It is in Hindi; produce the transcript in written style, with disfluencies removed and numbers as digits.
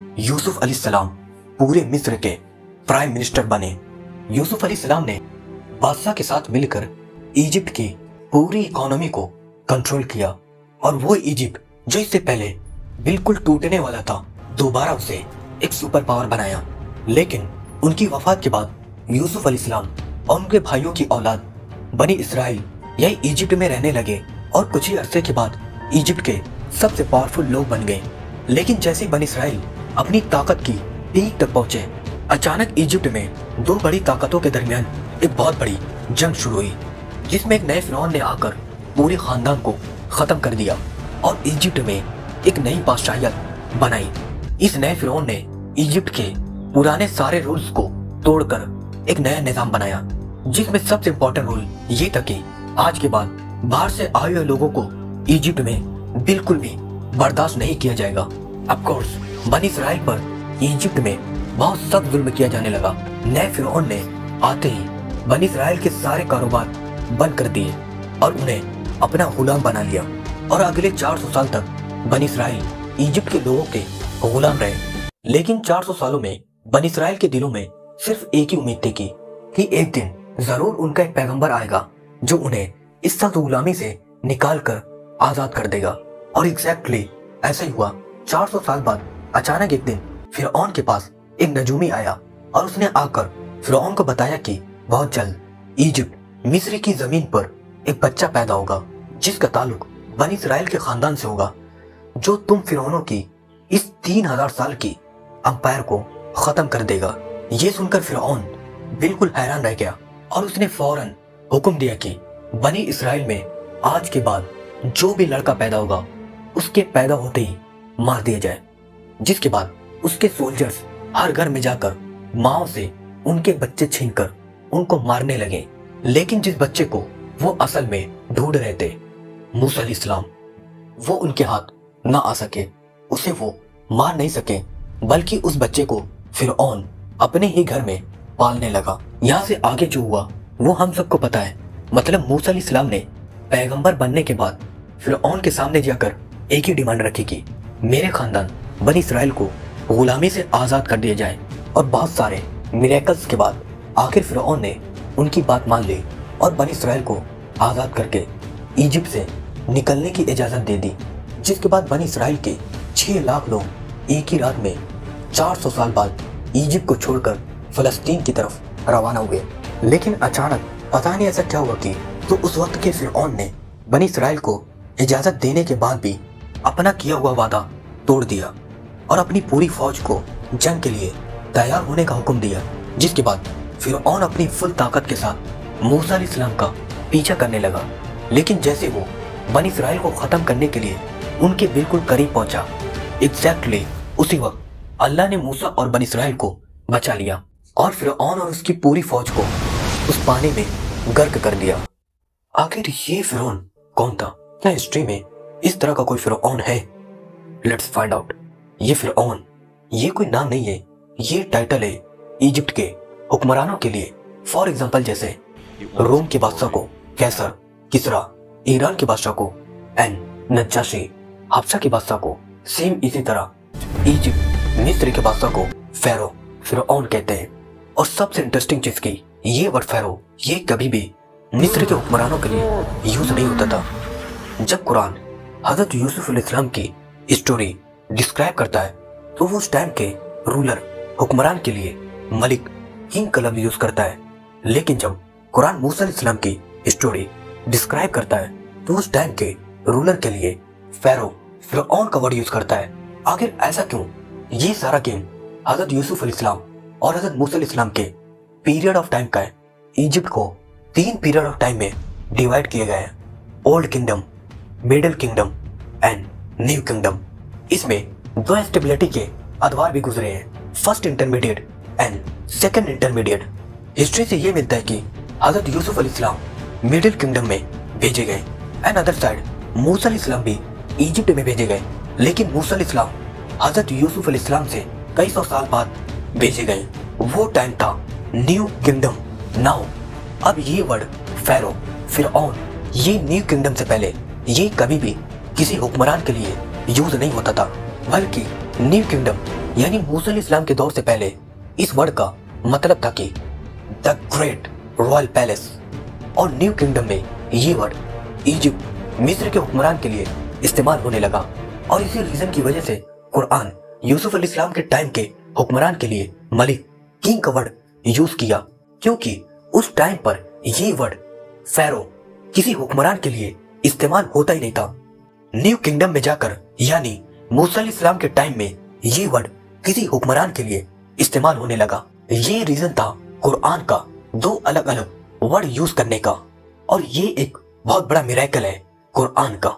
यूसुफ अलैहिस्सलाम पूरे मिस्र के प्राइम मिनिस्टर बने। यूसुफ अलैहिस्सलाम ने बादशाह के साथ मिलकर इजिप्ट की पूरी इकोनॉमी को कंट्रोल किया और वो इजिप्ट जो इससे पहले बिल्कुल टूटने वाला था, दोबारा उसे एक सुपर पावर बनाया। लेकिन उनकी वफात के बाद यूसुफ अलैहिस्सलाम और उनके भाइयों की औलाद बनी इसराइल यही इजिप्ट में रहने लगे और कुछ ही अरसे के बाद इजिप्ट के सबसे पावरफुल लोग बन गए। लेकिन जैसे ही बनी इसराइल अपनी ताकत की पीक तक पहुंचे, अचानक इजिप्ट में दो बड़ी ताकतों के दरमियान एक बहुत बड़ी जंग शुरू हुई, जिसमें एक नए फिरौन ने आकर पूरे खानदान को खत्म कर दिया और इजिप्ट में एक नई बादशाहियत बनाई। इस नए फिरौन ने इजिप्ट के पुराने सारे रूल्स को तोड़कर एक नया निजाम बनाया, जिसमें सबसे इम्पोर्टेंट रूल ये था कि आज के बाद बाहर से आए हुए लोगों को इजिप्ट में बिल्कुल भी बर्दाश्त नहीं किया जाएगा। ऑफ कोर्स बनी इसराइल पर इजिप्ट में बहुत सख्त जुल्म किया जाने लगा। नए फिरौन ने आते ही बनी इसराइल के सारे कारोबार बंद कर दिए और उन्हें अपना गुलाम बना लिया और अगले 400 साल तक बनी इसराइल इजिप्ट के लोगों के गुलाम रहे। लेकिन 400 सालों में बनी इसराइल के दिलों में सिर्फ एक ही उम्मीद थी कि एक दिन जरूर उनका एक पैगंबर आएगा जो उन्हें इस सख्त गुलामी से निकाल कर आजाद कर देगा। और एग्जैक्टली ऐसा ही हुआ। 400 साल बाद अचानक एक दिन फिरौन के पास एक नजूमी आया और उसने आकर फिरौन को बताया कि बहुत जल्द इजिप्ट मिस्र की जमीन पर एक बच्चा पैदा होगा जिसका ताल्लुक बनी इसराइल के खानदान से होगा, जो तुम फिरौनों की इस 3000 साल की अंपायर को खत्म कर देगा। ये सुनकर फिरौन बिल्कुल हैरान रह गया और उसने फौरन हुक्म दिया कि बनी इसराइल में आज के बाद जो भी लड़का पैदा होगा उसके पैदा होते ही मार दिया जाए। जिसके बाद उसके सोल्जर्स हर घर में जाकर माओ से उनके बच्चे छीनकर उनको मारने लगे। लेकिन जिस बच्चे को वो असल में ढूंढ रहे थे, मूसा अलैहिस्सलाम, वो उनके हाथ ना आ सके, उसे वो मार नहीं सके, बल्कि उस बच्चे को फिरौन अपने ही घर में पालने लगा। यहाँ से आगे जो हुआ वो हम सबको पता है। मतलब मूसा अलैहिस्सलाम ने पैगंबर बनने के बाद फिरौन के सामने जाकर एक ही डिमांड रखी कि मेरे खानदान बनी इसराइल को गुलामी से आजाद कर दिया जाए। और बहुत सारे मिरेकल्स के बाद आखिर फिरौन ने उनकी बात मान ली और बनी इसराइल को आजाद करके इजिप्ट से निकलने की इजाजत दे दी। जिसके बाद बनी इसराइल के 6 लाख लोग एक ही रात में 400 साल बाद इजिप्ट को छोड़कर फलस्तीन की तरफ रवाना हुए। लेकिन अचानक पता नहीं ऐसा क्या हुआ कि तो उस वक्त के फिरौन ने बनी इसराइल को इजाजत देने के बाद भी अपना किया हुआ वादा तोड़ दिया और अपनी पूरी फौज को जंग के लिए तैयार होने का हुक्म दिया। जिसके बाद फिरौन अपनी फुल ताकत के साथ मूसा अलैहिस्सलाम का पीछा करने लगा। लेकिन जैसे वो बनी इसराइल को खत्म करने के लिए उनके बिल्कुल करीब पहुंचा, एग्जैक्टली उसी वक्त अल्लाह ने मूसा और बनी इसराइल को बचा लिया और फिरौन और उसकी पूरी फौज को उस पानी में गर्क कर दिया। आखिर ये फिरौन कौन था? क्या हिस्ट्री में इस तरह का कोई फिरौन है? Let's find out. ये फिरौन ये कोई नाम नहीं है, ये टाइटल है इजिप्ट के हुक्मरानों के लिए। फॉर एग्जांपल जैसे रोम के बादशाह को कैसर, किसरा, ईरान के बादशाह को नज्जाशी, हफ्सा के बादशाह को सेम इसी तरह इजिप्ट मिस्र के बादशाह को फेरो, फिरौन कहते हैं। और सबसे इंटरेस्टिंग चीज की ये वर्ड फेरो ये कभी भी मिस्र के हुक्मरानों के लिए यूज नहीं होता था। जब कुरान हजरत यूसुफ अलैहिस्सलाम की स्टोरी डिस्क्राइब करता है तो वो उस टाइम के रूलर, हुक्मरान के लिए मलिक, किंग का लफ्ज यूज करता है। लेकिन जब कुरान मूसा अलैहिस्सलाम की स्टोरी डिस्क्राइब करता है तो उस टाइम के रूलर के लिए फेरो, फिरौन का वर्ड यूज करता है। आखिर ऐसा क्यों? ये सारा गेम हजरत यूसुफ अलैहिस्सलाम और हजरत मूसा अलैहिस्सलाम के पीरियड ऑफ टाइम का है। इजिप्ट को 3 पीरियड ऑफ टाइम में डिवाइड किया गया है, old kingdom, middle kingdom and new kingdom. इसमें 2 स्टेबिलिटी के अदवार भी गुजरे हैं, first intermediate and second intermediate. History से ये मिलता है कि हजरत यूसुफ अलैहिस्सलाम मिडिल किंगडम में भेजे गए एंड अदर साइड मूसा अलैहिस्सलाम भी इजिप्ट में भेजे गए। लेकिन मूसा अलैहिस्सलाम हजरत यूसुफ अलैहिस्सलाम से कई सौ साल बाद भेजे गए। वो टाइम था न्यू किंगडम। नाउ अब ये वर्ड फेरो, फिरौन, ये न्यू किंगडम से पहले ये कभी भी किसी हुक्मरान के लिए यूज नहीं होता था, बल्कि न्यू किंगडम यानी मूसा अलैहिस्सलाम के दौर से पहले इस वर्ड का मतलब था कि द ग्रेट रॉयल पैलेस, और न्यू किंगडम में ये वर्ड इजिप्ट मिस्र के हुक्मरान के लिए इस्तेमाल होने लगा। और इसी रीजन की वजह से कुरान यूसुफ अलैहिस्सलाम के टाइम के हुक्मरान के लिए मलिक, किंग का वर्ड यूज किया, क्योंकि उस टाइम पर ये वर्ड फैरो किसी हुक्मरान के लिए इस्तेमाल होता ही नहीं था। न्यू किंगडम में जाकर यानी मूसा अलैहिस्सलाम के टाइम में ये वर्ड किसी हुक्मरान के लिए इस्तेमाल होने लगा। ये रीजन था कुरान का दो अलग अलग वर्ड यूज करने का, और ये एक बहुत बड़ा मिरेकल है कुरान का।